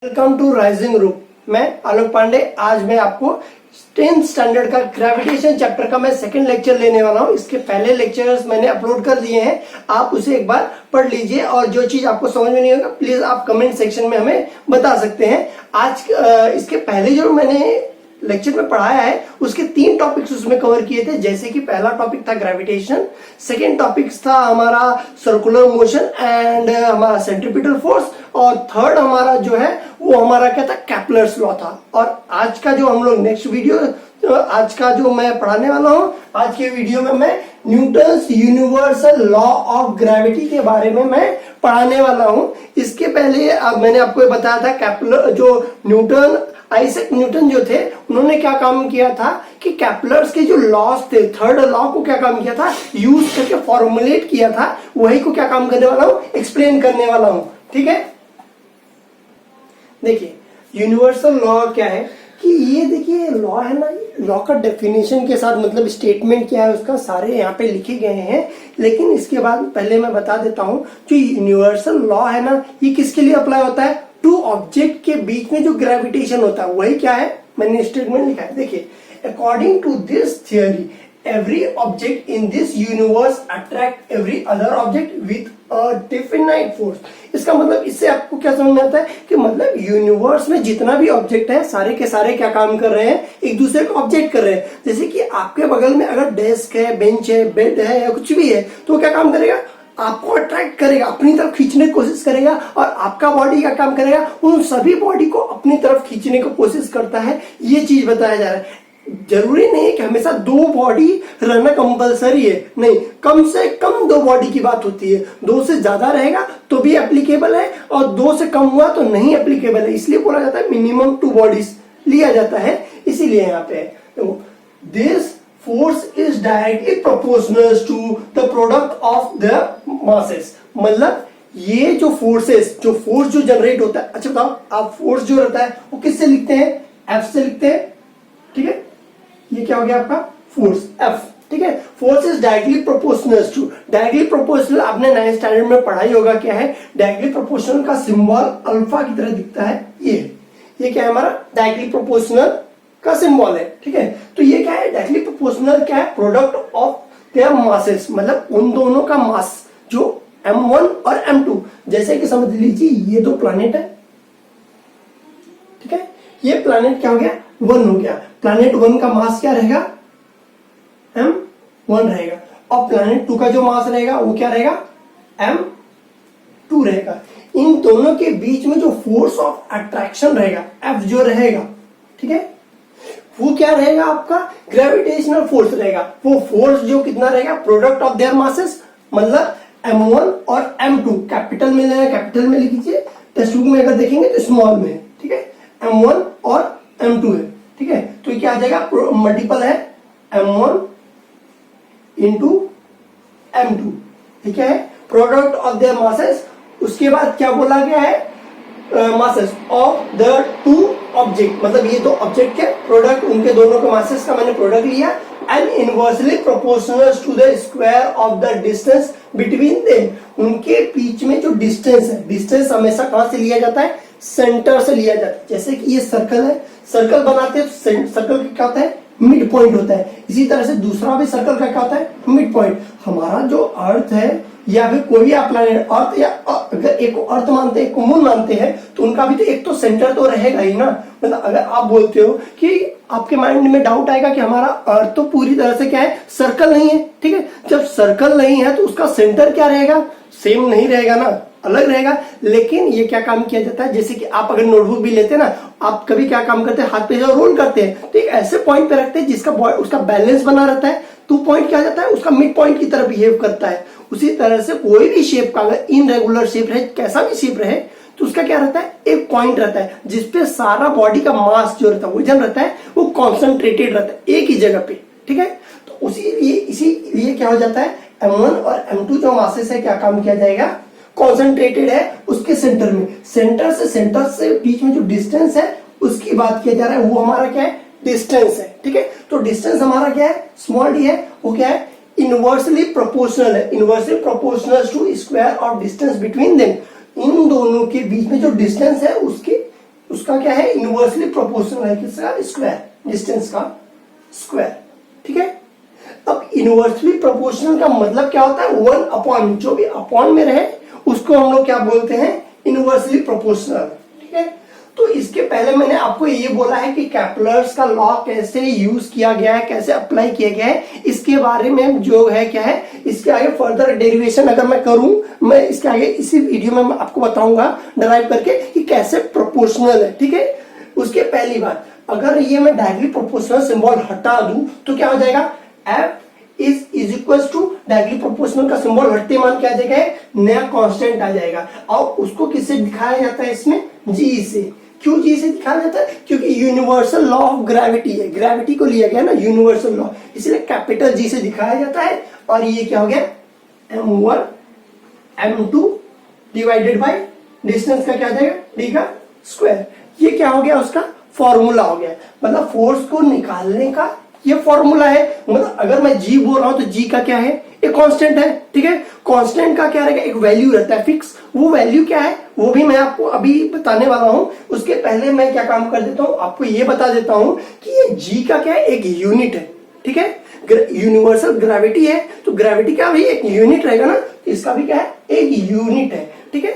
Welcome to rising group. मैं आलोक पांडे। आज मैं आपको 10th स्टैंडर्ड का ग्रेविटेशन चैप्टर का मैं सेकंड लेक्चर लेने वाला हूं। इसके पहले लेक्चर्स मैंने अपलोड कर दिए हैं, आप उसे एक बार पढ़ लीजिए और जो चीज आपको समझ में नहीं होगा प्लीज आप कमेंट सेक्शन में हमें बता सकते हैं। आज इसके पहले जो मैंने लेक्चर में पढ़ाया है उसके 3 टॉपिक्स उसमें कवर किए थे, जैसे कि पहला टॉपिक था ग्रेविटेशन, सेकेंड टॉपिक था हमारा सर्कुलर मोशन एंड हमारा सेंट्रीपिटल फोर्स, और थर्ड हमारा जो है वो हमारा क्या था, केपलर्स लॉ था। और आज का जो हम लोग नेक्स्ट वीडियो, आज का जो मैं पढ़ाने वाला हूं, आज के वीडियो में मैं Newton's universal law of gravity के बारे में मैं पढ़ाने वाला हूं। इसके पहले मैंने आपको बताया था केपलर, जो आइजैक न्यूटन जो थे उन्होंने क्या काम किया था कि केपलर्स के जो लॉस थे, थर्ड लॉ को क्या काम किया था, यूज करके फॉर्मुलेट किया था। वही को क्या काम करने वाला हूं, एक्सप्लेन करने वाला हूं। ठीक है, देखिए यूनिवर्सल लॉ क्या है कि ये देखिए लॉ है ना, लॉ का डेफिनेशन के साथ मतलब स्टेटमेंट क्या है उसका सारे यहाँ पे लिखे गए हैं। लेकिन इसके बाद पहले मैं बता देता हूँ, जो यूनिवर्सल लॉ है ना ये किसके लिए अप्लाई होता है, 2 ऑब्जेक्ट के बीच में जो ग्रेविटेशन होता है वही क्या है, मैंने स्टेटमेंट लिखा है। देखिए, according to this theory every object in this universe attract every other object with a definite force। इसका मतलब इससे आपको क्या समझ में आता है कि मतलब यूनिवर्स में जितना भी ऑब्जेक्ट है सारे के सारे क्या काम कर रहे हैं, एक दूसरे को ऑब्जेक्ट कर रहे हैं। जैसे कि आपके बगल में अगर डेस्क है, बेंच है, बेड है या कुछ भी है तो क्या काम करेगा, आपको अट्रैक्ट करेगा, अपनी तरफ खींचने की कोशिश करेगा, और आपका बॉडी का काम करेगा, उन सभी बॉडी को अपनी तरफ खींचने की कोशिश करता है। ये चीज बताया जा रहा है। जरूरी नहीं है कि हमेशा 2 बॉडी रहना कंपलसरी है, नहीं, कम से कम 2 बॉडी की बात होती है। 2 से ज्यादा रहेगा तो भी एप्लीकेबल है और 2 से कम हुआ तो नहीं एप्लीकेबल है। इसलिए बोला जाता है मिनिमम 2 बॉडीज लिया जाता है। इसीलिए यहाँ पे this force is directly proportional to the product of the masses। मतलब ये जो फोर्सेस, जो फोर्स जो जनरेट होता है, अच्छा बताओ आप फोर्स जो रहता है वो किससे लिखते हैं, F से लिखते हैं। ठीक है, ये क्या हो गया आपका फोर्स F। ठीक है, force is directly proportional to, directly proportional आपने 9th स्टैंडर्ड में पढ़ाई होगा क्या है, डायरेक्टली प्रोपोर्शनल का सिंबल अल्फा की तरह दिखता है। ये क्या है हमारा डायरेक्टली प्रोपोर्शनल का सिंबल है। ठीक है, तो ये क्या है, डायरेक्टली प्रोपोर्शनल क्या है, प्रोडक्ट ऑफ देयर मासेस, मतलब उन दोनों का मास जो m1 और m2। जैसे कि समझ लीजिए ये 2 प्लैनेट है। ठीक है, ये प्लैनेट क्या हो गया, 1 हो गया। प्लैनेट 1 का मास क्या रहेगा, m1 रहेगा, और प्लैनेट 2 का जो मास रहेगा वो क्या रहेगा, m2 रहेगा। इन दोनों के बीच में जो फोर्स ऑफ अट्रैक्शन रहेगा F जो रहेगा, ठीक है, वो क्या रहेगा, आपका ग्रेविटेशनल फोर्स रहेगा। वो फोर्स जो कितना रहेगा, प्रोडक्ट ऑफ देयर मासेस, मतलब m1 और m2। कैपिटल में लेना, कैपिटल में लिख लीजिए, टेक्स्ट बुक में अगर देखेंगे तो स्मॉल में है। ठीक है, m1 और m2 है। ठीक है, तो ये क्या आ जाएगा, मल्टीपल है m1 इंटू m2। ठीक है, प्रोडक्ट ऑफ देयर मासेस। उसके बाद क्या बोला गया है, मासेस ऑफ द 2 ऑब्जेक्ट, मतलब ये 2 ऑब्जेक्ट के प्रोडक्ट, उनके दोनों के मासेस का मैंने प्रोडक्ट लिया, and inversely proportional to the square of the distance between them. उनके बीच में जो डिस्टेंस है, डिस्टेंस हमेशा कहां से लिया जाता है, सेंटर से लिया जाता है। जैसे कि ये सर्कल है, सर्कल बनाते हैं तो सर्कल का क्या होता है, मिड पॉइंट होता है। इसी तरह से दूसरा भी सर्कल का क्या होता है, मिड पॉइंट। हमारा जो अर्थ है या फिर कोई भी आप प्लैनेट, अर्थ या अगर एक को अर्थ मानते हैं, एक को मून मानते हैं, तो उनका भी तो एक तो सेंटर तो रहेगा ही ना। मतलब अगर आप बोलते हो कि आपके माइंड में डाउट आएगा कि हमारा अर्थ तो पूरी तरह से क्या है, सर्कल नहीं है। ठीक है, जब सर्कल नहीं है तो उसका सेंटर क्या रहेगा, सेम नहीं रहेगा ना, अलग रहेगा। लेकिन ये क्या काम किया जाता है, जैसे कि आप अगर नोटबुक भी लेते हैं ना, आप कभी क्या काम करते हैं, हाथ पे जो रोल करते हैं तो एक ऐसे पॉइंट पे रखते हैं जिसका उसका बैलेंस बना रहता है, तो पॉइंट क्या जाता है, उसका मिड पॉइंट की तरह बिहेव करता है। उसी तरह से कोई भी शेप का अगर इनरेगुलर शेप रहे, कैसा भी शेप रहे, तो उसका क्या रहता है, एक पॉइंट रहता है जिसपे सारा बॉडी का मास जो रहता है, वजन रहता है, वो कॉन्सेंट्रेटेड रहता है एक ही जगह पे। ठीक है, तो इसीलिए क्या हो जाता है, m1 और m2 जो मासेस है क्या काम किया जाएगा, कॉन्सेंट्रेटेड है उसके सेंटर में। सेंटर से बीच में जो डिस्टेंस है उसकी बात किया जा रहा है, वो हमारा क्या है, डिस्टेंस है। ठीक है, तो डिस्टेंस हमारा क्या है, स्मॉल डी है, वो क्या है, इनवर्सली प्रोपोर्शनल है, inversely proportional to square of distance between them. इन दोनों के बीच में जो डिस्टेंस है उसके उसका क्या है, इनवर्सली प्रोपोर्शनल है किसका, स्क्वायर, डिस्टेंस का स्क्वायर, ठीक है। अब इनवर्सली प्रोपोर्शनल का मतलब क्या होता है, 1/, जो भी अपॉन में रहे उसको हम लोग क्या बोलते हैं, इनवर्सली प्रोपोर्शनल, ठीक है। तो इसके पहले मैंने आपको ये बोला है कि कैपलर्स का लॉ कैसे यूज किया गया है, कैसे अप्लाई किया गया है, इसके बारे में जो है क्या है, इसके आगे फर्दर डेरिवेशन अगर मैं करूं, मैं इसके आगे इसी वीडियो में आपको बताऊंगा डिराइव करके कि कैसे प्रोपोर्शनल है, ठीक है। उसके पहली बात, अगर ये मैं डायरेक्टली प्रोपोर्शनल सिंबल हटा दूं तो क्या हो जाएगा, F is equal to directly proportional का सिंबल हटते मान क्या आ जाएगा, नया कांस्टेंट आ जाएगा। और उसको किससे दिखाया जाता है, इसमें जी से। क्यों जी से दिखाया जाता है, क्योंकि यूनिवर्सल लॉ ऑफ ग्रेविटी है, ग्रेविटी को लिया गया ना यूनिवर्सल लॉ, इसलिए कैपिटल जी से दिखाया जाता है। और ये क्या हो गया, m1 m2 divided by distance का क्या आ जाएगा, डी का स्क्वायर। ये क्या हो गया, उसका फॉर्मूला हो गया, मतलब फोर्स को निकालने का ये फॉर्मूला है। मतलब अगर मैं जी बोल रहा हूं तो जी का क्या है, एक कांस्टेंट है, ठीक है। कांस्टेंट का क्या रहेगा, एक वैल्यू रहता है फिक्स, वो वैल्यू क्या है वो भी मैं आपको अभी बताने वाला हूं। उसके पहले मैं क्या काम कर देता हूं, आपको ये बता देता हूं कि ये जी का क्या है, एक यूनिट है, ठीक है। यूनिवर्सल ग्रेविटी है तो ग्रेविटी क्या भाई एक यूनिट रहेगा ना, तो इसका भी क्या है, एक यूनिट है, ठीक है।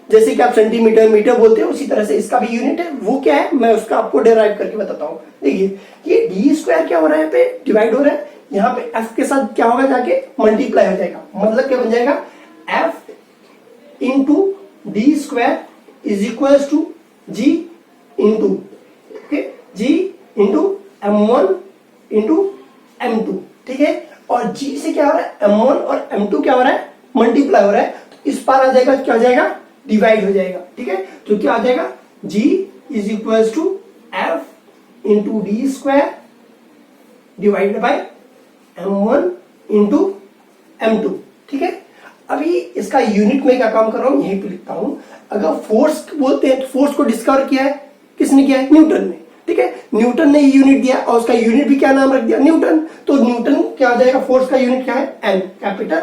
जैसे कि आप सेंटीमीटर मीटर बोलते हैं उसी तरह से इसका भी यूनिट है, वो क्या है मैं उसका आपको डिराइव करके बताता हूं। देखिए ये डी स्क्वायर क्या हो रहा है, पे डिवाइड हो रहा है, यहाँ पे एफ के साथ क्या होगा, जाके मल्टीप्लाई हो जाएगा। मतलब क्या बन जाएगा, F into D square is equal to G into, okay, G into m1 into m2, ठीक है। और जी से क्या हो रहा है, m1 और m2 क्या हो रहा है, मल्टीप्लाई हो रहा है, तो इस पार आ जाएगा, क्या हो जाएगा, डिवाइड हो जाएगा, ठीक है। तो क्या आ जाएगा, g is equal to F into D square divided by m1 into m2, ठीक है। अभी इसका यूनिट में क्या काम कर रहा हूं, यहीं पे लिखता हूं। अगर फोर्स बोलते हैं तो फोर्स को डिस्कवर किया है किसने, किया है, न्यूटन ने, ठीक है। न्यूटन ने यूनिट दिया और उसका यूनिट भी क्या नाम रख दिया, न्यूटन। तो न्यूटन क्या आ जाएगा, फोर्स का यूनिट क्या है, एन, कैपिटल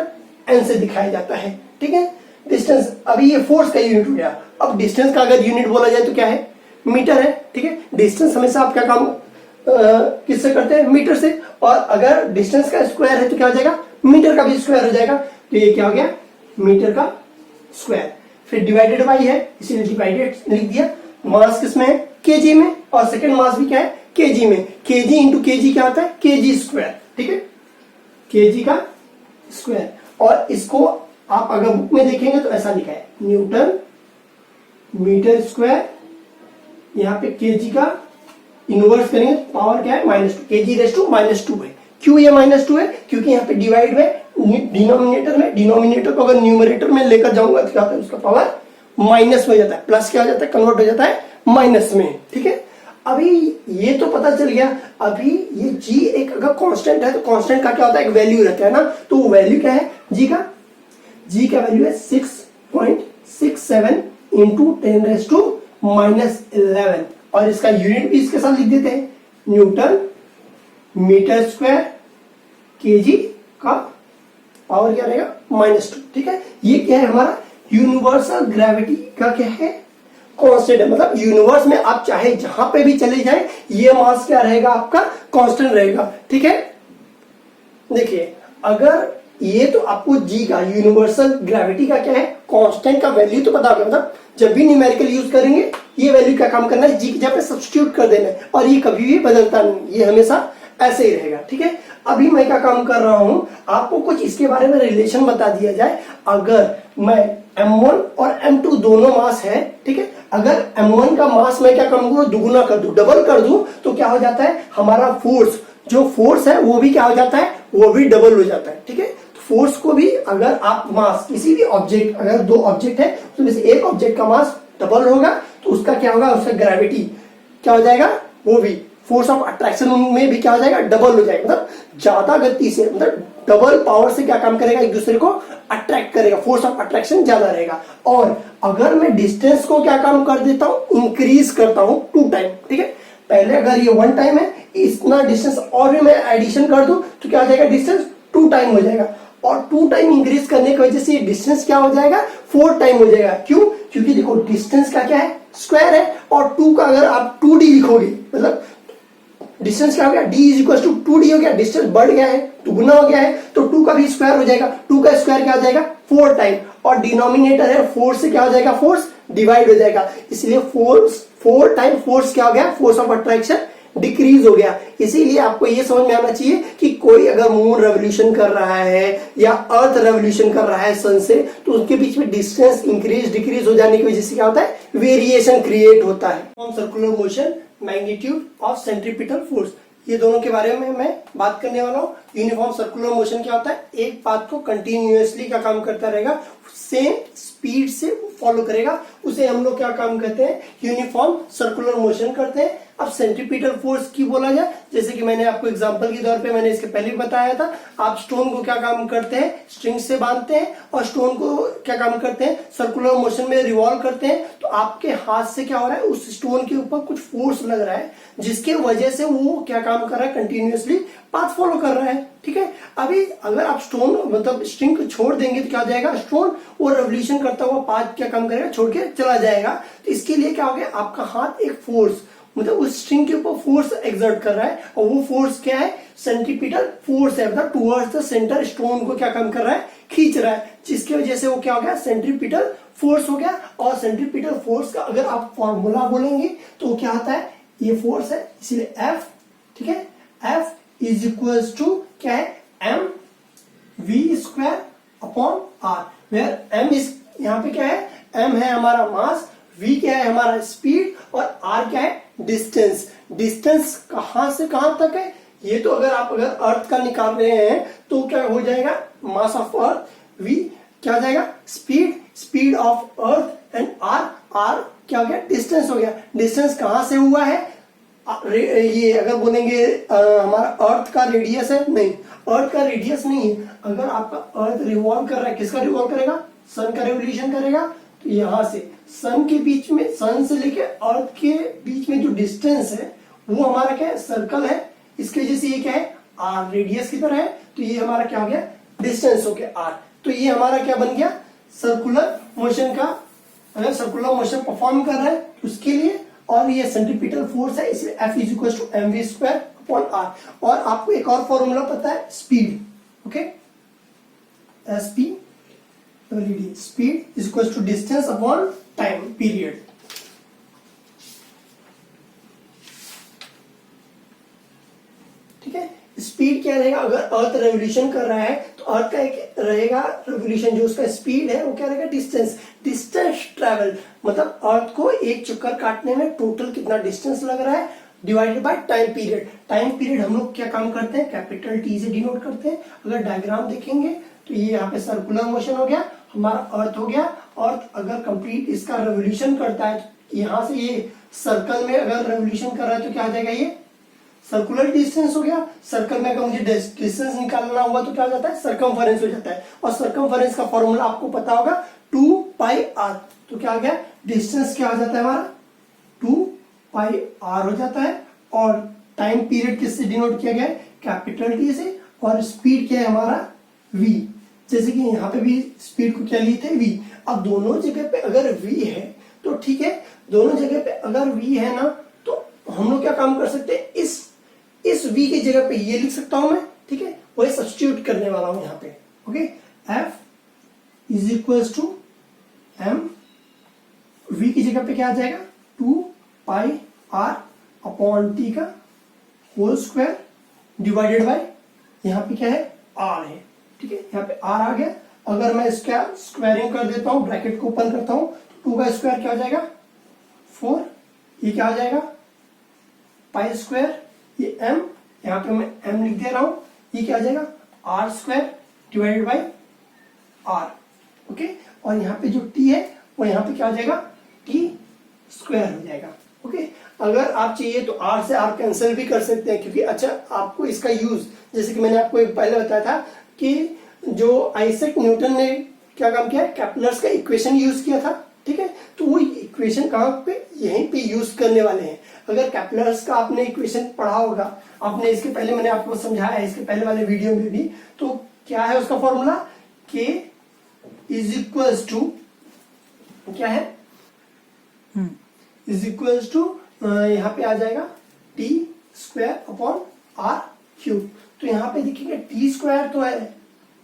एन से दिखाया जाता है, ठीक है। डिस्टेंस, अभी ये फोर्स का यूनिट हो गया। अब डिस्टेंस का अगर यूनिट बोला जाए तो क्या है, मीटर है, ठीक है। डिस्टेंस हमेशा आप क्या काम किससे करते हैं, मीटर से। और अगर डिस्टेंस का स्क्वायर है तो क्या हो जाएगा, मीटर का भी स्क्वायर हो जाएगा। तो ये क्या हो गया, मीटर का स्क्वायर। फिर डिवाइडेड बाई है, इसीलिए डिवाइडेड लिख दिया। मास किसमें है, केजी में, और सेकंड मास भी क्या है, केजी में। केजी इंटू केजी क्या होता है, केजी स्क्वायर, ठीक है, केजी का स्क्वायर। और इसको आप अगर बुक में देखेंगे तो ऐसा लिखा है, न्यूटन मीटर स्क्वायर, यहाँ पे केजी का इनवर्स करेंगे पावर क्या है, -2, केजी रेस टू -2 है। क्यों ये -2 है, क्योंकि यहाँ पे डिवाइड में डिनोमिनेटर में, डिनोमिनेटर को अगर न्यूमरेटर में लेकर जाऊंगा तो क्या होता है, उसका पावर माइनस में हो जाता है, प्लस क्या हो जाता है, कन्वर्ट हो जाता है माइनस में, ठीक है। अभी ये तो पता चल गया। अभी ये जी एक अगर कांस्टेंट है तो कांस्टेंट का क्या होता है, एक वैल्यू रहता है ना। तो वो वैल्यू क्या है, जी का वैल्यू है 6.67 इंटू 10⁻⁻11। और इसका यूनिट भी इसके साथ लिख देते हैं, न्यूटन मीटर स्क्वायर केजी का पावर क्या रहेगा, -2, ठीक है। ये क्या है, हमारा यूनिवर्सल ग्रेविटी का क्या है, कांस्टेंट है। मतलब यूनिवर्स में आप चाहे जहां पे भी चले जाएं, ये मास क्या रहेगा, आपका कांस्टेंट रहेगा, ठीक है। देखिए अगर ये तो आपको जी का यूनिवर्सल ग्रेविटी का क्या है, कांस्टेंट का वैल्यू तो पता होगा। मतलब जब भी न्यूमेरिकल यूज करेंगे ये वैल्यू क्या काम करना है, जी की जगह सब्स्टिट्यूट कर देना है। और ये कभी भी बदलता नहीं, ये हमेशा ऐसे ही रहेगा, ठीक है। अभी मैं क्या काम कर रहा हूं, आपको कुछ इसके बारे में रिलेशन बता दिया जाए। अगर मैं m1 और m2 दोनों मास है, ठीक है। अगर m1 का मास मैं क्या करूंगा, दुगुना कर दूं, डबल कर दूं, तो क्या हो जाता है, हमारा फोर्स, जो फोर्स है वो भी क्या हो जाता है, वो भी डबल हो जाता है, ठीक है। फोर्स को भी अगर आप मास किसी भी ऑब्जेक्ट, अगर दो ऑब्जेक्ट है तो जैसे एक ऑब्जेक्ट का मास डबल होगा तो उसका क्या होगा, उसका ग्रेविटी क्या हो जाएगा, वो भी फोर्स ऑफ अट्रैक्शन में भी क्या हो जाएगा, डबल हो जाएगा। मतलब ज्यादा गति से, मतलब डबल पावर से क्या काम करेगा, एक दूसरे को अट्रैक्ट करेगा, फोर्स ऑफ अट्रैक्शन ज्यादा रहेगा। और अगर मैं डिस्टेंस को क्या काम कर देता हूं, इंक्रीज करता हूं 2 टाइम, ठीक है। पहले अगर ये 1 टाइम है, इतना डिस्टेंस और भी मैं एडिशन कर दूं तो क्या हो जाएगा, डिस्टेंस 2 टाइम हो जाएगा। और 2 टाइम इंक्रीज करने की वजह से डिस्टेंस क्या हो जाएगा, 4 टाइम हो जाएगा। क्यों, क्योंकि देखो डिस्टेंस का क्या है, स्क्वायर है, और 2 का अगर आप 2d लिखोगे मतलब डिस्टेंस क्या हो गया, d is equal to 2d हो गया, डिस्टेंस बढ़ गया है तो गुना हो गया है, तो 2 का भी स्क्वायर हो जाएगा, 2 का स्क्वायर क्या हो जाएगा 4 टाइम, और डिनोमिनेटर है 4 से क्या हो जाएगा, फोर्स डिवाइड हो जाएगा, इसलिए फोर्स 4 टाइम फोर्स क्या हो गया, फोर्स ऑफ अट्रैक्शन डिक्रीज हो गया। इसीलिए आपको ये समझ में आना चाहिए कि कोई अगर मून रेवोल्यूशन कर रहा है या अर्थ रेवोल्यूशन कर रहा है सन से, तो उसके बीच में डिस्टेंस इंक्रीज डिक्रीज हो जाने की वजह से क्या होता है, वेरिएशन क्रिएट होता है। Circular motion, magnitude of centripetal force, ये दोनों के बारे में मैं बात करने वाला हूँ। यूनिफॉर्म सर्कुलर मोशन क्या होता है, एक पाथ को कंटिन्यूअसली का काम करता रहेगा, सेम स्पीड से फॉलो करेगा, उसे हम लोग क्या काम करते हैं, यूनिफॉर्म सर्कुलर मोशन करते हैं। अब सेंट्रीपिटल फोर्स की बोला जाए, जैसे कि मैंने आपको एग्जांपल के तौर पे मैंने इसके पहले भी बताया था, आप स्टोन को क्या काम करते हैं, स्ट्रिंग से बांधते हैं, और स्टोन को क्या काम करते हैं, सर्कुलर मोशन में रिवॉल्व करते हैं, तो आपके हाथ से क्या हो रहा है, उस स्टोन के ऊपर कुछ फोर्स लग रहा है, जिसके वजह से वो क्या काम कर रहा है, कंटिन्यूअसली पाथ फॉलो कर रहा है। ठीक है, अभी अगर आप स्टोन मतलब स्ट्रिंग को छोड़ देंगे तो क्या हो जाएगा, स्टोन वो रेवोल्यूशन करता हुआ पाथ क्या काम करेगा, छोड़ के चला जाएगा। तो इसके लिए क्या हो गया, आपका हाथ एक फोर्स मतलब उस स्ट्रिंग के ऊपर फोर्स एक्सर्ट कर रहा है, और वो फोर्स क्या है, सेंट्रीपिटल फोर्स है, मतलब टुवर्ड्स द सेंटर स्टोन को क्या काम कर रहा है, खींच रहा है, जिसकी वजह से वो क्या हो गया, सेंट्रीपिटल फोर्स हो गया। और सेंट्रीपिटल फोर्स का अगर आप फॉर्मूला बोलेंगे तो क्या आता है, ये फोर्स है, इसीलिए F, ठीक है, F इज इक्वल टू क्या है, m v square upon r, where m is यहाँ पे क्या है, m है हमारा मास, v क्या है हमारा स्पीड, और r क्या है डिस्टेंस। डिस्टेंस कहां से कहां तक है, ये तो अगर अर्थ का निकाल रहे हैं तो क्या हो जाएगा, मास ऑफ अर्थ, v क्या हो जाएगा, speed of earth, and r क्या हो गया, डिस्टेंस हो गया। डिस्टेंस कहां से हुआ है, ये अगर बोलेंगे हमारा अर्थ का रेडियस है, नहीं, अर्थ का रेडियस नहीं है, अगर आपका अर्थ रिवॉल्व कर रहा है, किसका रिवॉल्व करेगा, सन का रेवोल्यूशन करेगा, तो यहां से सन के बीच में, सन से लेके अर्थ के बीच में जो डिस्टेंस है वो हमारा क्या है, सर्कल है, इसकी वजह से ये क्या है, आर रेडियस की तरह है, तो ये हमारा क्या हो गया, डिस्टेंस हो गया आर। तो ये हमारा क्या बन गया, सर्कुलर मोशन का, अगर सर्कुलर मोशन परफॉर्म कर रहा है उसके लिए, और ये सेंट्रीपिटल फोर्स है, इसलिए F is equal to mv square upon r। और आपको एक और फॉर्मूला पता है, speed, okay, SPED, speed is equal to distance upon time period. ठीक है, स्पीड क्या रहेगा, अगर अर्थ रेवोल्यूशन कर रहा है तो अर्थ का एक रहेगा रेवोल्यूशन, जो उसका स्पीड है वो क्या रहेगा, डिस्टेंस ट्रेवल, मतलब अर्थ को एक चक्कर काटने में टोटल कितना डिस्टेंस लग रहा है, divided by time period. Time period हम लोग क्या काम करते हैं, कैपिटल टी से डिनोट करते हैं। अगर डायग्राम देखेंगे तो ये यहाँ पे सर्कुलर मोशन हो गया, हमारा अर्थ हो गया, अर्थ अगर कंप्लीट इसका रेवोल्यूशन करता है, यहाँ से ये सर्कल में अगर रेवोल्यूशन कर रहा है तो क्या आ जाएगा, ये सर्कुलर डिस्टेंस हो गया। सर्कल में अगर मुझे डिस्टेंस निकालना हुआ तो क्या हो जाता है, सर्कमफेरेंस हो जाता है, और सर्कमफेरेंस का फॉर्मूला आपको पता होगा 2 पाई r। तो क्या आ गया, डिस्टेंस क्या हो जाता है हमारा, 2 पाई r हो जाता है, और टाइम पीरियड किससे डिनोट किया गया है, कैपिटल टी से, और स्पीड क्या है हमारा v, जैसे कि यहाँ पे भी स्पीड को क्या लिए थे, v। अब दोनों जगह पे अगर v है तो ठीक है, दोनों जगह पे अगर v है ना, तो हम लोग क्या काम कर सकते हैं, इस v की जगह पे ये लिख सकता हूं मैं, ठीक है, वही सब्स्टिट्यूट करने वाला हूं यहाँ पे, okay. F is equal to m, v की जगह पे क्या आ जाएगा, 2 पाई r अपॉन t का होल स्क्वायर डिवाइडेड बाय, यहाँ पे क्या है, r है, ठीक है, यहाँ पे r आ गया। अगर मैं इसका स्क्वायरिंग कर देता हूं, ब्रैकेट को ओपन करता हूं, तो 2 का स्क्वायर क्या हो जाएगा, 4, ये क्या आ जाएगा, पाई स्क्वायर, ये m, यहाँ पे मैं m लिख दे रहा हूं, ये क्या आ जाएगा, r square divided by r, okay. और यहाँ पे जो t है वो यहाँ पे क्या हो जाएगा, t स्क्वायर हो जाएगा, ओके। अगर आप चाहिए तो r से r कैंसिल भी कर सकते हैं, क्योंकि अच्छा आपको इसका यूज, जैसे कि मैंने आपको पहले बताया था कि जो आइजैक न्यूटन ने क्या काम किया, कैपलर्स का इक्वेशन यूज किया था, ठीक है, तो वो इक्वेशन कहाँ पे, यहीं पे यूज करने वाले हैं। अगर कैपलर्स का आपने इक्वेशन पढ़ा होगा, आपने इसके पहले मैंने आपको समझाया है इसके पहले वाले वीडियो में भी, तो क्या है उसका formula, k is equal to क्या है, इज इक्वल टू यहाँ पे आ जाएगा T square upon R cube. तो यहाँ पे देखिए टी स्क्वायर तो है,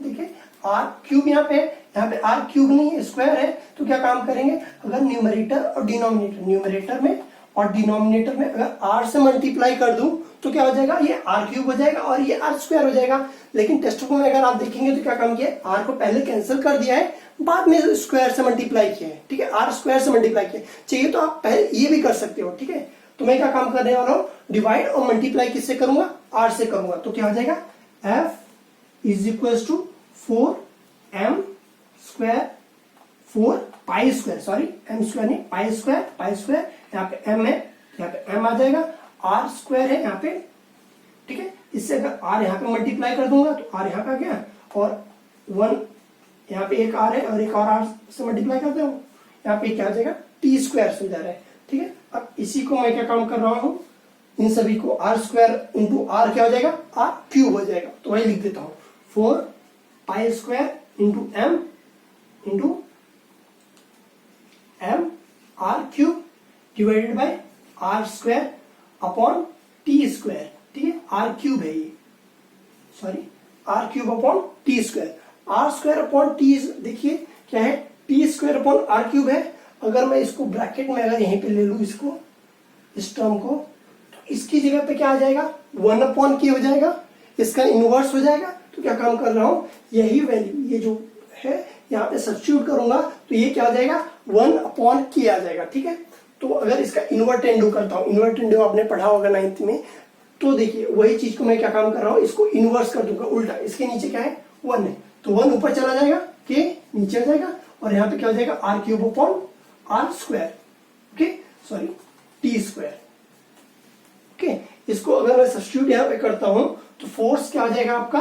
देखिए आर क्यूब यहाँ पे आर क्यूब नहीं है, स्क्वायर है। तो क्या काम करेंगे, अगर न्यूमरेटर और डिनोमिनेटर, न्यूमरेटर में और डिनोमिनेटर में अगर आर से मल्टीप्लाई कर दूं तो क्या हो जाएगा, ये आर क्यूब हो जाएगा और ये आर स्क्वायर हो जाएगा। लेकिन टेक्स्ट बुक में अगर आप देखेंगे तो क्या काम किया है, आर को पहले कैंसिल कर दिया है, बाद में स्क्वायर से मल्टीप्लाई किया है, ठीक है, आर स्क्वायर से मल्टीप्लाई किया चाहिए तो आप पहले ये भी कर सकते हो, ठीक है। तो मैं क्या काम करने वाला हूँ, डिवाइड और मल्टीप्लाई किससे करूंगा, आर से करूंगा। तो क्या हो जाएगा, F is equal to 4m square 4 pi square, sorry m square नहीं, पाई स्क्वायर यहाँ पे m है, यहाँ पे m आ जाएगा, r स्क्वायर है यहाँ पे, ठीक है। इससे अगर r यहाँ पे मल्टीप्लाई कर दूंगा तो r यहाँ पे आ गया और 1 यहाँ पे एक r है और एक और r से मल्टीप्लाई करते हो, यहाँ पे क्या आ जाएगा, t स्क्वायर से जा रहा है, ठीक है। अब इसी को मैं क्या काम कर रहा हूँ, इन सभी को r स्क्वायर इंटू r क्या हो जाएगा, r क्यूब हो जाएगा। तो वही लिख देता हूँ, 4 pi square into m into m r cube divided by r square upon t square, ठीक है, r क्यूब है ये, sorry r cube upon t square, r square upon t देखिए क्या है, t square upon r cube है। अगर मैं इसको ब्रैकेट में अगर यहीं पे ले लूं इसको, इस टर्म को, तो इसकी जगह पे क्या आ जाएगा, 1 अपॉन k हो जाएगा, इसका इनवर्स हो जाएगा। तो क्या काम कर रहा हूं, यही वैल्यू ये जो है यहाँ पे सब्स्टिट्यूट करूंगा तो ये क्या आ जाएगा, 1 अपॉन k आ जाएगा, ठीक है। तो अगर इसका इन्वर्ट एंडो करता हूँ, इन्वर्ट एंडो आपने पढ़ा होगा 9th में, तो देखिए वही चीज को मैं क्या काम कर रहा हूँ, इसको इनवर्स कर दूंगा उल्टा, इसके नीचे क्या है, 1 है, तो 1 ऊपर चला जाएगा, k नीचे आ जाएगा और यहाँ पे क्या हो जाएगा, R cube upon R square, okay, sorry T square, okay. इसको अगर मैं सब्स्टिट्यूट यहाँ पे करता हूं तो फोर्स क्या हो जाएगा आपका,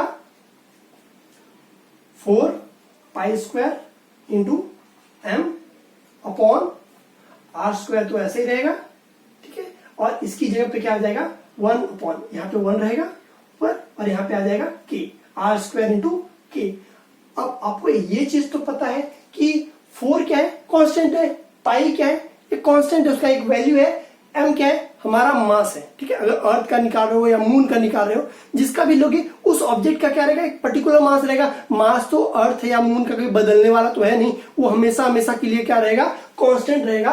4 pi square into m upon R square, तो ऐसे ही रहेगा, ठीक है। और इसकी जगह पे क्या आ जाएगा, 1 अपॉन, यहाँ पे 1 रहेगा ऊपर और यहाँ पे आ जाएगा k, R square into k। अब आपको ये चीज तो पता है कि 4 क्या है, कांस्टेंट है, पाई क्या है, एक कांस्टेंट है, उसका एक वैल्यू है, m क्या है, हमारा मास है, ठीक है। अगर अर्थ का निकाल रहे हो या मून का निकाल रहे हो, जिसका भी लोगे उस ऑब्जेक्ट का क्या रहेगा, एक पर्टिकुलर मास रहेगा। मास तो अर्थ या मून का कोई बदलने वाला तो है नहीं, वो हमेशा हमेशा के लिए क्या रहेगा, कांस्टेंट रहेगा।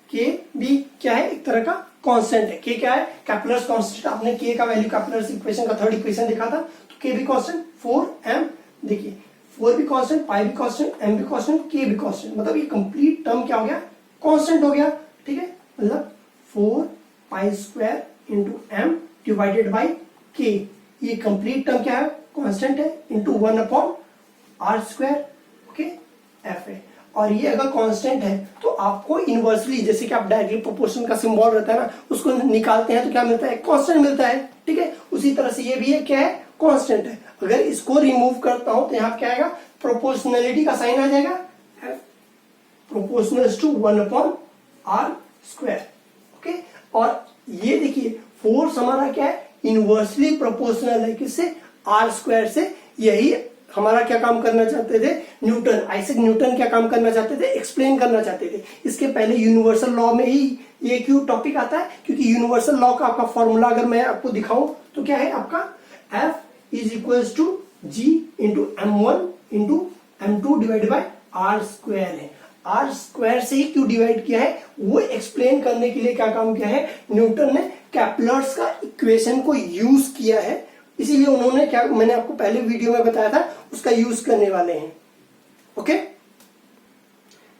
के भी क्या है, एक तरह का कांस्टेंट है। के क्या है, कैप्लर्स कांस्टेंट, आपने के का वैल्यू कैप्लर्स इक्वेशन का 3rd इक्वेशन देखा था, तो के भी कांस्टेंट, 4m, देखिए 4 भी कांस्टेंट, पाई भी कांस्टेंट, m भी कांस्टेंट, के भी कांस्टेंट, मतलब ये कंप्लीट टर्म क्या हो गया, कांस्टेंट हो गया, ठीक है। मतलब 4 pi square into m divided by k, ये कंप्लीट टर्म क्या है, कांस्टेंट है, into 1 upon R square, okay, f है। और ये अगर कांस्टेंट है तो आपको इनवर्सली, जैसे कि आप डायरेक्टली प्रोपोर्शन का सिंबल रहता है ना, उसको निकालते हैं तो क्या मिलता है, कांस्टेंट मिलता है, ठीक है। उसी तरह से ये भी है, क्या है, कांस्टेंट है। अगर इसको रिमूव करता हूं तो यहाँ क्या आएगा, प्रोपोर्शनलिटी का साइन आ जाएगा, proportional to 1 upon R square, okay. और ये देखिए फोर्स हमारा क्या है, इनवर्सली प्रोपोर्शनल है, किससे, आर स्क्वायर से। यही हमारा क्या काम करना चाहते थे, न्यूटन, आइजैक न्यूटन क्या काम करना चाहते थे, एक्सप्लेन करना चाहते थे। इसके पहले यूनिवर्सल लॉ में ही ये क्यों टॉपिक आता है, क्योंकि यूनिवर्सल लॉ का आपका फॉर्मूला अगर मैं आपको दिखाऊं तो क्या है आपका, F is equals to G into M1 into M2 divide by R square है। आर स्क्वायर से ही क्यों डिवाइड किया है, वो एक्सप्लेन करने के लिए क्या काम किया है, न्यूटन ने कैप्लर्स का इक्वेशन को यूज किया है। इसीलिए उन्होंने क्या, मैंने आपको पहले वीडियो में बताया था, उसका यूज करने वाले हैं, ओके।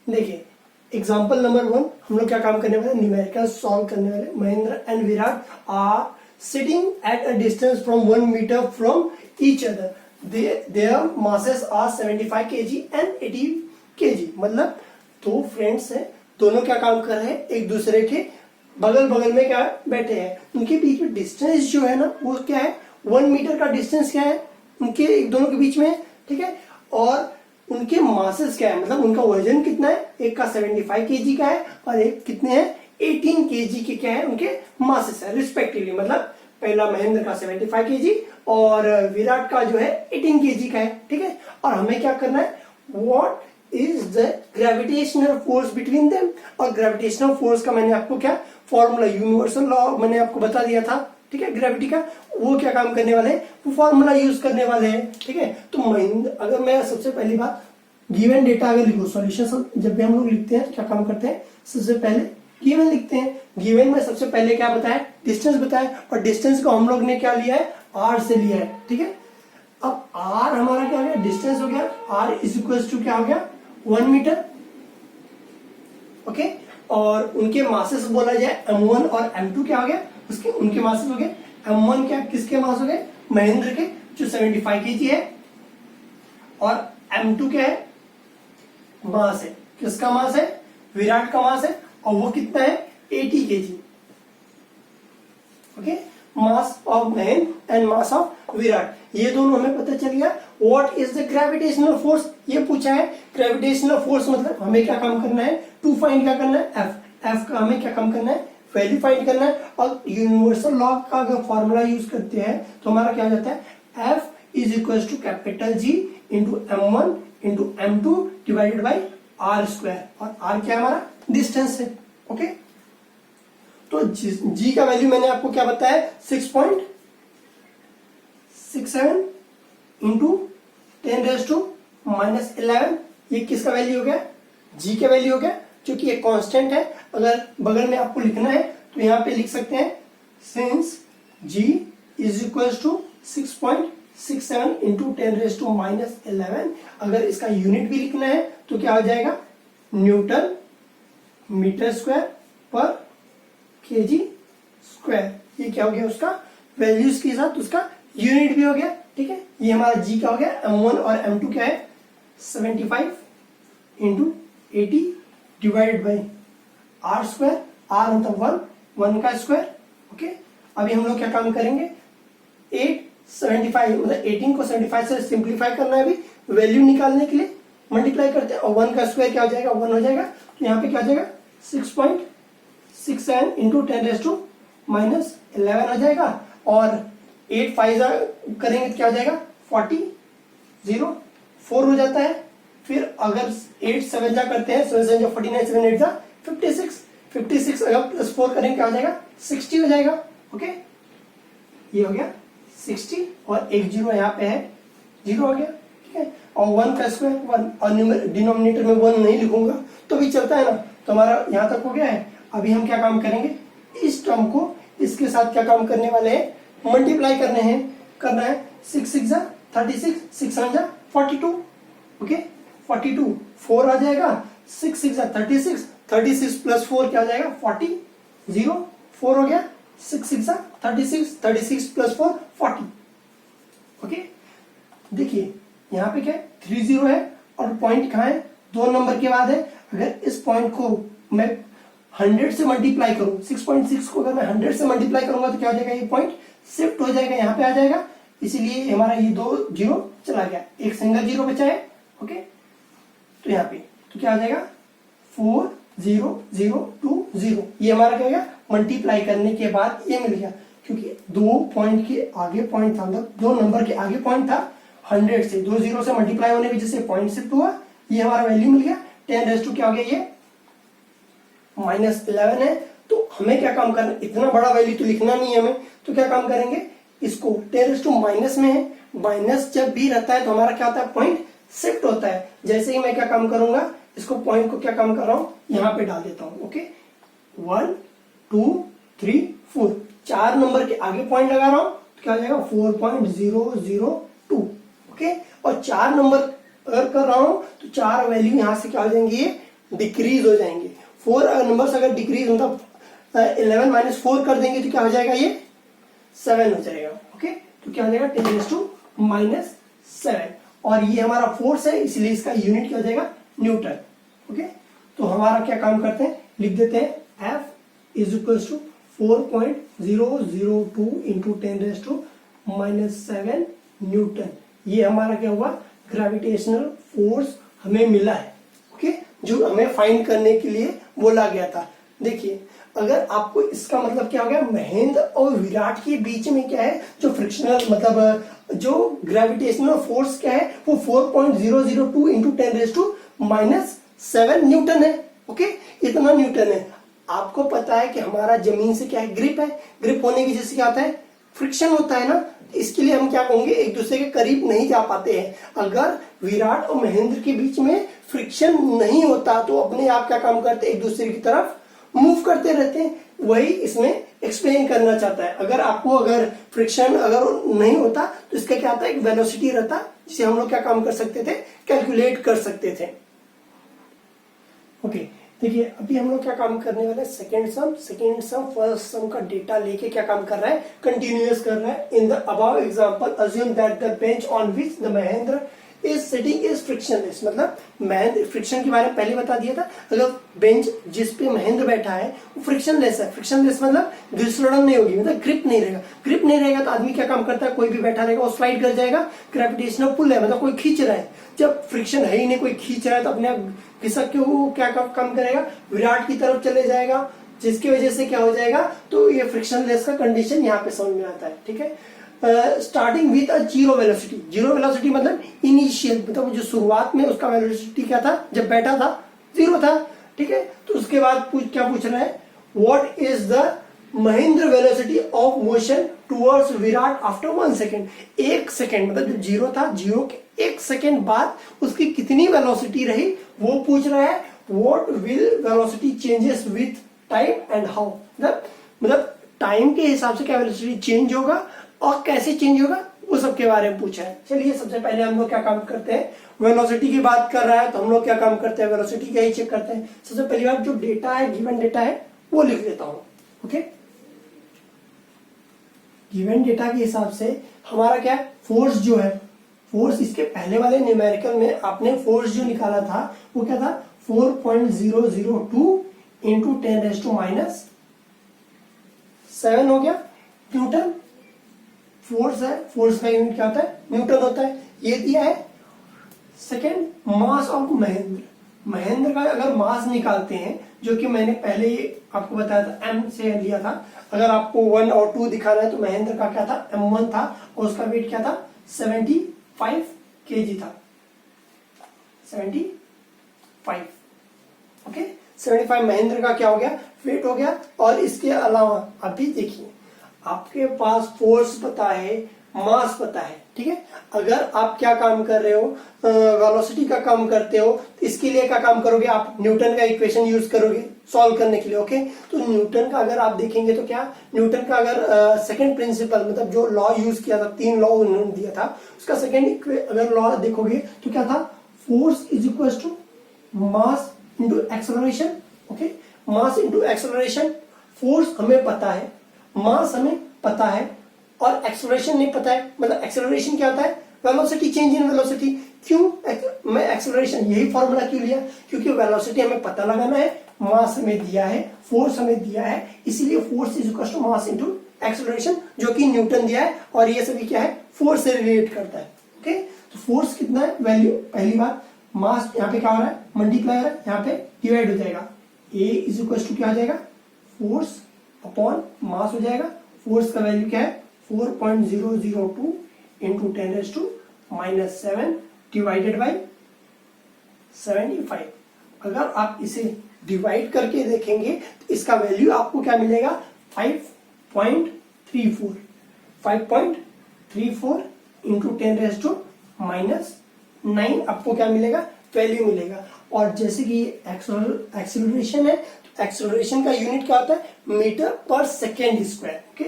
देखिए एग्जांपल नंबर 1, हम लोग क्या काम करने वाले, न्यूमेरिकल सॉल्व करने वाले। Mahendra and Virat are sitting at a distance from 1 metre from each other, their masses are 75 kg and 80 kg। मतलब दो फ्रेंड्स हैं, दोनों क्या काम कर रहे हैं, एक दूसरे के बगल बगल में क्या बैठे हैं, उनके बीच में डिस्टेंस जो है ना, वो क्या है, 1 मीटर का डिस्टेंस क्या है उनके एक दोनों के बीच में, ठीक है। और उनके मासेस क्या है, मतलब उनका वजन कितना है, एक का 75 kg का है और एक कितने हैं, 18 kg के क्या है, उनके मासेस है रिस्पेक्टिवली। मतलब पहला महेंद्र का 75 kg और विराट का जो है 18 kg का है, ठीक है। और हमें क्या करना है, what is the gravitational force between them. और ग्रेविटेशनल फोर्स का मैंने आपको क्या फॉर्मूला, यूनिवर्सल लॉ मैंने आपको बता दिया था, ठीक है, ग्रेविटी का, वो क्या काम करने वाले हैं, वो फॉर्मूला यूज करने वाले हैं, ठीक है। तो अगर मैं सबसे पहली बात गिवन डेटा अगर लिखो, सॉल्यूशन जब भी हम लोग लिखते हैं तो क्या काम करते हैं, सबसे पहले गिवन लिखते हैं। गिवन में सबसे पहले क्या बताया, डिस्टेंस बताया, और डिस्टेंस को हम लोग ने क्या लिया है, आर से लिया है, ठीक है। अब आर हमारा क्या हो गया, डिस्टेंस हो गया, आर इज इक्वल टू क्या हो गया, 1 मीटर, ओके। और उनके मासेस बोला जाए m1 और m2 क्या हो गया, उसके उनके मासेस हो गए, m1 क्या किसके मास हो गए, महेंद्र के जो 75 kg है, और m2 क्या है, मास है, किसका मास है, विराट का मास है, और वो कितना है, 80 kg, okay. Mass of Mahendra and mass of Virat, ये दोनों हमें पता चल गया। What is the gravitational force, ये पूछा है। ग्रेविटेशनल फोर्स मतलब हमें क्या काम करना है, टू फाइंड क्या करना है, एफ का हमें क्या काम करना है, वैल्यू फाइंड करना है। और यूनिवर्सल लॉ का अगर फॉर्मूला यूज करते हैं तो हमारा क्या हो जाता है, F is equal to capital G into m1 into m2 divided by R square, और आर क्या हमारा डिस्टेंस है, ओके। तो जी का वैल्यू मैंने आपको क्या बताया, 6.67 इंटू 10⁻⁻11, ये किसका वैल्यू हो गया, जी का वैल्यू हो गया, क्योंकि ये कांस्टेंट है। अगर बगल में आपको लिखना है तो यहाँ पे लिख सकते हैं, since G is equal to 6.67 into 10⁻11। अगर इसका यूनिट भी लिखना है तो क्या हो जाएगा, न्यूटन मीटर स्क्वायर पर केजी स्क्वायर। ये क्या हो गया, उसका वैल्यूज के साथ उसका यूनिट भी हो गया, ठीक है। ये हमारा जी का हो गया, m1 और m2 क्या है, 75 into 80 divided by R square, R मतलब 1 का स्क्वायर, ओके। अभी हम लोग क्या काम करेंगे, 875 मतलब 18 को 75 से सिंप्लीफाई करना है, अभी वैल्यू निकालने के लिए मल्टीप्लाई करते हैं, और 1 का स्क्वायर क्या हो जाएगा, 1 हो जाएगा। तो यहाँ पे क्या हो जाएगा, 6.67 इंटू 10⁻11 हो जाएगा, और 8 5 करेंगे तो क्या हो जाएगा, 4 हो जाता है। फिर अगर 8 7 करते हैं, 7 7 49, 7 8 56 अगर प्लस 4 करेंगे क्या हो जाएगा, 60 हो जाएगा, ओके। ये हो गया 60, और एक जीरो यहाँ पे है, 0 हो गया, ठीक है। और 1 का स्क्वायर 1, और डिनोमिनेटर में 1 नहीं लिखूंगा तो भी चलता है ना। तो हमारा यहाँ तक हो गया है। अभी हम क्या काम करेंगे, इस टर्म को इसके साथ क्या काम करने वाले हैं, मल्टीप्लाई करना है। 6 6 36, 6 7 42, ओके। 42 4 आ जाएगा, 6 6 36, 36 प्लस 4 क्या आ जाएगा, 40, 0 4 हो गया, 6 6 36, 36 प्लस 4 40, ओके। देखिए यहाँ पे क्या 30 है, और पॉइंट कहाँ है, 2 नंबर के बाद है। अगर इस पॉइंट को मैं 100 से मल्टीप्लाई करूं, 6.6 को अगर मैं 100 से मल्टीप्लाई करूंगा तो क्या हो जाएगा, ये पॉइंट शिफ्ट हो जाएगा, यहाँ पे आ जाएगा। इसीलिए हमारा ये 2 0 चला गया, एक सिंगल 0 बचा है, ओके। तो यहाँ पे तो क्या आ जाएगा, 4 0 0 2 0। ये हमारा क्या हो गया, मल्टीप्लाई करने के बाद ये मिल गया, क्योंकि 2 पॉइंट के आगे पॉइंट था, मतलब 2 नंबर के आगे पॉइंट था, 100 से 2 0 से मल्टीप्लाई होने की वजह से पॉइंट शिफ्ट हुआ, ये हमारा वैल्यू मिल गया। 10 क्या हो गया, ये -11 है। तो हमें क्या काम करना, इतना बड़ा वैल्यू तो लिखना नहीं है हमें, तो क्या काम करेंगे, इसको 10 माइनस में है, माइनस जब भी रहता है तो हमारा क्या होता है, पॉइंट शिफ्ट होता है। जैसे ही मैं क्या काम करूंगा, इसको पॉइंट को क्या काम कर रहा हूं, यहां पे डाल देता हूं, ओके। 1 2 3 4, 4 नंबर के आगे पॉइंट लगा रहा हूं तो क्या हो जाएगा, 4.002, ओके। और 4 नंबर अगर कर रहा हूं तो 4 वैल्यू यहां से क्या हो जाएंगे, डिक्रीज हो जाएंगे। 4 नंबर्स अगर डिक्रीज मतलब 11 माइनस 4 कर देंगे तो क्या हो जाएगा, ये 7 हो जाएगा, ओके। तो क्या हो जाएगा, 10⁻⁷। और ये हमारा फोर्स है, इसलिए इसका यूनिट क्या हो जाएगा, न्यूटन, ओके। तो हमारा क्या काम करते हैं, लिख देते हैं F is equal to 4.002 into 10⁻⁷ newton. ये हमारा क्या हुआ, ग्रेविटेशनल फोर्स हमें मिला है, ओके, जो हमें फाइंड करने के लिए बोला गया था। देखिए अगर आपको इसका मतलब क्या हो गया, महेंद्र और विराट के बीच में क्या है, जो फ्रिक्शनल मतलब जो ग्रेविटेशनल फोर्स क्या है, वो 4.002 इंटू 10⁻⁷ 7 न्यूटन है। ओके, इतना न्यूटन है। आपको पता है कि हमारा जमीन से क्या है, ग्रिप है। ग्रिप होने की वजह से क्या होता है, फ्रिक्शन होता है ना। इसके लिए हम क्या कहेंगे, एक दूसरे के करीब नहीं जा पाते हैं। अगर विराट और महेंद्र के बीच में फ्रिक्शन नहीं होता तो अपने आप क्या काम करते, एक दूसरे की तरफ मूव करते रहते हैं। वही इसमें एक्सप्लेन करना चाहता है। अगर फ्रिक्शन अगर नहीं होता तो इसका क्या आता है, एक वेलोसिटी रहता जिसे हम लोग क्या काम कर सकते थे, कैलकुलेट कर सकते थे। ओके, देखिए अभी हम लोग क्या काम करने वाले हैं, सेकेंड सम फर्स्ट सम का डेटा लेके क्या काम कर रहा है, कंटिन्यूअस कर रहा है। In the above example assume that the bench on which the Mahendra is sitting is frictionless. मतलब महेंद्र, फ्रिक्शन के बारे में पहले बता दिया था। अगर बेंच जिस पे महेंद्र बैठा है वो फ्रिक्शनलेस है। फ्रिक्शनलेस मतलब घिसड़न नहीं होगी, मतलब ग्रिप नहीं रहेगा। ग्रिप नहीं रहेगा तो आदमी क्या काम करता है, कोई भी बैठा रहेगा वो स्लाइड कर जाएगा। ग्रेविटेशनल पुल है, मतलब कोई खींच रहा है। जब फ्रिक्शन है ही नहीं, कोई खींच रहा है तो अपने आप खिसक के वो क्या काम करेगा, विराट की तरफ चले जाएगा, जिसकी वजह से क्या हो जाएगा, तो ये फ्रिक्शनलेस का कंडीशन यहाँ पे समझ में आता है। ठीक है, starting with a zero velocity. Zero velocity मतलब इनिशियल, मतलब जो शुरुआत में उसका वेलोसिटी क्या था, जब बैठा था जीरो था। ठीक है, तो उसके बाद क्या पूछ रहा है, what is the Mahendra velocity of motion towards Virat after 1 second. 1 second मतलब जो जीरो था, जीरो के 1 सेकेंड बाद उसकी कितनी वेलोसिटी रही वो पूछ रहा है। What will velocity changes with time and how. मतलब टाइम के हिसाब से क्या वेलोसिटी चेंज होगा और कैसे चेंज होगा, वो सब के बारे में पूछा है। चलिए सबसे पहले हम लोग क्या काम करते हैं, वेलोसिटी की बात कर रहा है तो हम लोग क्या काम करते हैं, वेलोसिटी क्या ही चेक करते हैं। सबसे पहली बात, जो डेटा है, गिवन डेटा है, वो लिख देता हूं। ओके, गिवन डेटा के हिसाब से हमारा क्या है, फोर्स जो है, फोर्स इसके पहले वाले न्यूमेरिकल में आपने फोर्स जो निकाला था वो क्या था, 4.002 इंटू 10⁻⁻7 हो गया न्यूटन। फोर्स है, फोर्स का यूनिट क्या होता है, न्यूटन होता है। ये दिया है। Second, mass of Mahendra. Mahendra का अगर मास निकालते हैं, जो कि मैंने पहले ही आपको बताया था, एम से लिया था। अगर आपको 1 और 2 दिखाना है तो महेंद्र का क्या था, m1 था और उसका वेट क्या था, 75 kg था। 75, ओके, 75 महेंद्र का क्या हो गया, वेट हो गया। और इसके अलावा अभी देखिए, आपके पास फोर्स पता है, मास पता है। ठीक है, अगर आप क्या काम कर रहे हो, वेलोसिटी का काम करते हो, तो इसके लिए क्या काम करोगे, आप न्यूटन का इक्वेशन यूज करोगे सॉल्व करने के लिए। ओके, तो न्यूटन का अगर आप देखेंगे तो क्या, न्यूटन का अगर सेकंड प्रिंसिपल, मतलब जो लॉ यूज किया था, 3 लॉ उन्होंने दिया था, उसका सेकंड अगर लॉ देखोगे तो क्या था, force is equal to mass into acceleration. Okay, mass into acceleration. Force हमें पता है, मास हमें पता है और एक्सेलरेशन नहीं पता है। मतलब एक्सेलरेशन क्या होता है, वेलोसिटी चेंज इन वेलोसिटी। क्यों मैं एक्सेलरेशन यही फॉर्मूला क्यों लिया, क्योंकि वेलोसिटी हमें पता लगाना है, मास हमें दिया है, फोर्स हमें दिया है, इसीलिए force is equal to mass into acceleration, जो कि न्यूटन दिया है। और ये सभी क्या है, फोर्स से रिलेट करता है। ओके, तो फोर्स कितना है, वैल्यू, पहली बात मास यहाँ पे क्या हो रहा है, मल्टीप्लाई हो रहा है, यहाँ पे डिवाइड हो जाएगा। ए इज इक्वल टू क्या हो जाएगा, फोर्स अपॉन मास हो जाएगा। फोर्स का वैल्यू क्या है, 4.002 इंटू 10⁻⁻7 डिवाइडेड बाई 75। अगर आप इसे डिवाइड करके देखेंगे तो इसका वैल्यू आपको क्या मिलेगा, 5.34। 5.34 इंटू 10⁻⁻9 आपको क्या मिलेगा, वैल्यू मिलेगा। और जैसे कि एक्सेलरेशन है, तो एक्सेलरेशन का यूनिट क्या होता है, मीटर पर सेकेंड स्क्वायर। ओके,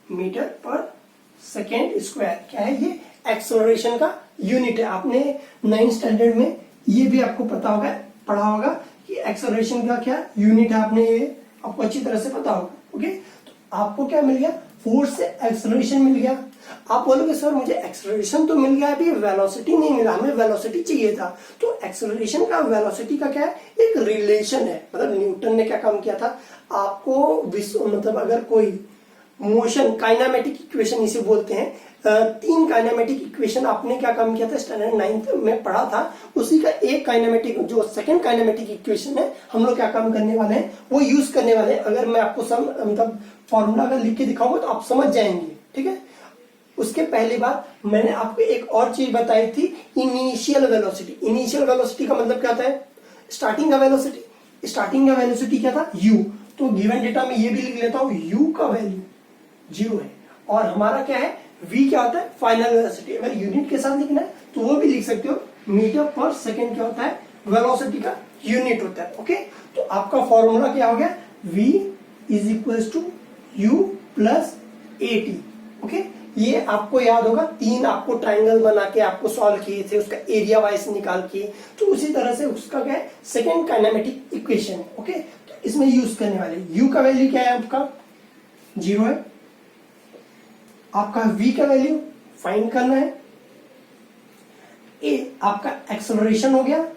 मीटर पर सेकेंड स्क्वायर क्या है, ये एक्सेलरेशन का यूनिट है। आपने 9th स्टैंडर्ड में ये भी आपको पता होगा, पढ़ा होगा कि एक्सेलरेशन का क्या यूनिट है, आपने ये आपको अच्छी तरह से पता होगा। ओके, तो आपको क्या मिल गया, फोर्स से एक्सेलरेशन मिल गया। आप बोलोगे सर मुझे एक्सेलरेशन तो मिल गया, अभी वेलोसिटी नहीं मिला, हमें वेलोसिटी चाहिए था। तो एक्सेलरेशन का वेलोसिटी का क्या है, एक रिलेशन है। मतलब न्यूटन ने क्या काम किया था, आपको मतलब अगर कोई मोशन, काइनेमेटिक इक्वेशन इसे बोलते हैं, 3 काइनेमेटिक इक्वेशन आपने क्या काम किया था, स्टैंडर्ड 9th में पढ़ा था। उसी का एक काइनेमेटिक, जो सेकंड काइनेमेटिक इक्वेशन है, हम लोग क्या काम करने वाले हैं, वो यूज करने वाले हैं। अगर मैं आपको मतलब फॉर्मूला अगर लिख के दिखाऊंगा तो आप समझ जाएंगे। ठीक है, उसके पहली बात मैंने आपको एक और चीज बताई थी, इनिशियल वेलोसिटी। इनिशियल वेलोसिटी का मतलब क्या होता है, स्टार्टिंग का वेलोसिटी क्या था u, तो गिवन डेटा में ये भी लिख लेता हूं u का वैल्यू 0 है और हमारा क्या है v क्या होता है फाइनल वेलोसिटी। अगर यूनिट के साथ लिखना है तो वो भी लिख सकते हो, मीटर पर सेकेंड क्या होता है वेलोसिटी का यूनिट होता है। ओके, तो आपका फॉर्मूला क्या हो गया v is equal to u plus at। Okay, ये आपको याद होगा, 3 आपको ट्राइंगल बना के आपको सॉल्व किए थे, उसका एरिया वाइज निकाल के, तो उसी तरह से उसका क्या है सेकेंड काइनेमेटिक इक्वेशन है। ओके, तो इसमें यूज करने वाले u का वैल्यू क्या है आपका 0 है, आपका v का वैल्यू फाइंड करना है, a आपका एक्सेलरेशन हो गया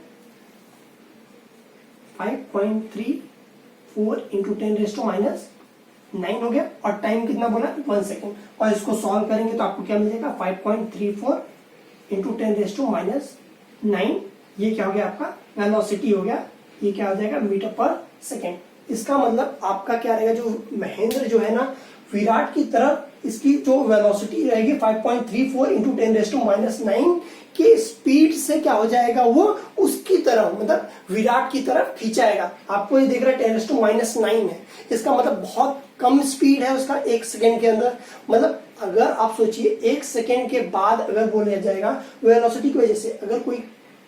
5.34 इंटू 10⁻⁹ हो गया और टाइम कितना बोला 1 सेकेंड, और इसको सॉल्व करेंगे तो आपको क्या मिल जाएगा 5.34 इंटू 10⁻⁹, ये क्या हो गया आपका वेलोसिटी हो गया, ये क्या हो जाएगा मीटर पर सेकेंड। इसका मतलब आपका क्या रहेगा, जो महेंद्र जो है ना विराट की तरफ इसकी जो वेलोसिटी रहेगी 5.34 इंटू 10⁻⁹ के स्पीड से क्या हो जाएगा वो उसकी तरफ, मतलब विराट की तरफ खींचाएगा। आपको ये देख रहा है 10⁻⁹ है, इसका मतलब बहुत कम स्पीड है उसका 1 सेकेंड के अंदर। मतलब अगर आप सोचिए 1 सेकेंड के बाद अगर बोला जाएगा वेलोसिटी की वजह से, अगर कोई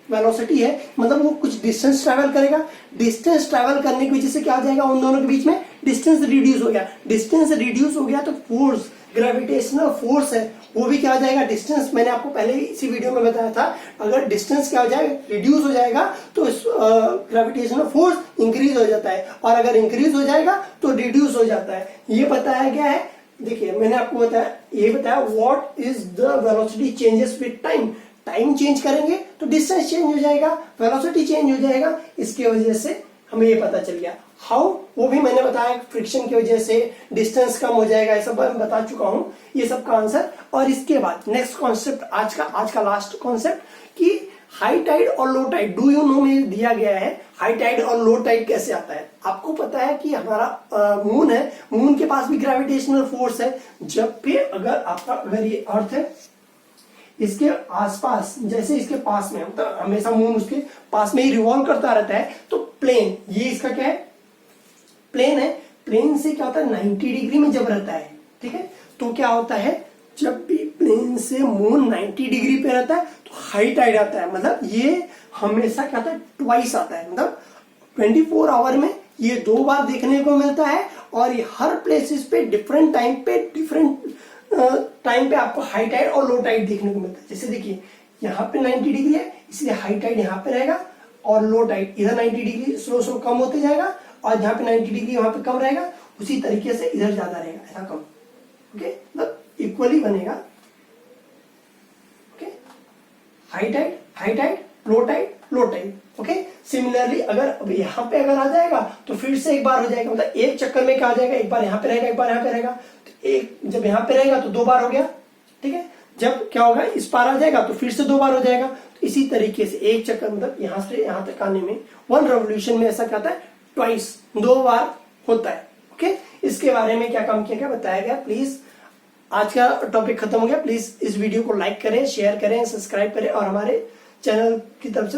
वेलोसिटी है मतलब वो कुछ डिस्टेंस ट्रैवल करेगा, डिस्टेंस ट्रैवल करने की वजह से क्या हो जाएगा उन दोनों के बीच में डिस्टेंस रिड्यूस हो गया, डिस्टेंस रिड्यूस हो गया तो फोर्स ग्रेविटेशनल फोर्स है वो भी क्या हो जाएगा डिस्टेंस, मैंने आपको पहले ही इसी वीडियो में बताया था, अगर डिस्टेंस क्या हो जाएगा रिड्यूस हो जाएगा तो ग्रेविटेशनल फोर्स इंक्रीज हो जाता है, और अगर इंक्रीज हो जाएगा तो रिड्यूस हो जाता है। ये बताया गया है, देखिए मैंने आपको बताया, ये बताया what is the velocity changes with time, time change करेंगे तो डिस्टेंस चेंज हो जाएगा, वेलोसिटी चेंज हो जाएगा, इसके वजह से हमें ये पता चल गया। हाउ, वो भी मैंने बताया फ्रिक्शन की वजह से डिस्टेंस कम हो जाएगा, ये सब मैं बता चुका हूं, ये सब का आंसर। और इसके बाद नेक्स्ट कॉन्सेप्ट आज का लास्ट कॉन्सेप्ट कि हाई टाइड और low tide, do you know में दिया गया है हाई टाइड और लो टाइड कैसे आता है। आपको पता है कि हमारा मून है, मून के पास भी ग्रेविटेशनल फोर्स है, जब भी अगर ये अर्थ है इसके आसपास, जैसे इसके पास में, मतलब हमेशा मून उसके पास में ही रिवॉल्व करता रहता है, तो प्लेन, ये इसका क्या है प्लेन है, प्लेन से क्या होता है 90 डिग्री में जब रहता है, ठीक है, तो क्या होता है जब भी प्लेन से मून 90 डिग्री पे रहता है तो हाई टाइड आता है। मतलब ये हमेशा क्या होता है ट्वाइस आता है, मतलब 24 आवर में ये 2 बार देखने को मिलता है, और ये हर प्लेसेस पे डिफरेंट टाइम पे आपको हाई टाइड और लो टाइड देखने को मिलता है। जैसे देखिए यहाँ पे 90 डिग्री है इसलिए हाई टाइड यहाँ पे रहेगा, और लो टाइड इधर 90 डिग्री स्लो कम होते जाएगा, और जहाँ पे 90 डिग्री वहां पे कम रहेगा, उसी तरीके से इधर ज्यादा रहेगा, ऐसा कम। ओके, मतलब इक्वली बनेगा। Okay, high tide low tide. Okay, similarly अगर यहाँ पे अगर आ जाएगा तो फिर से एक बार हो जाएगा, मतलब एक चक्कर में क्या हो जाएगा, एक बार यहाँ पे रहेगा एक बार यहाँ पे रहेगा, तो एक जब यहाँ पे रहेगा तो 2 बार हो गया, ठीक है, जब क्या होगा इस पार आ जाएगा तो फिर से 2 बार हो जाएगा। तो इसी तरीके से एक चक्कर मतलब यहाँ से यहाँ तक आने में 1 रेवोल्यूशन में ऐसा क्या होता है ट्वाइस, 2 बार होता है। ओके, इसके बारे में क्या काम किया गया बताया गया। प्लीज आज का टॉपिक खत्म हो गया, प्लीज इस वीडियो को लाइक करें, शेयर करें, सब्सक्राइब करें, और हमारे चैनल की तरफ से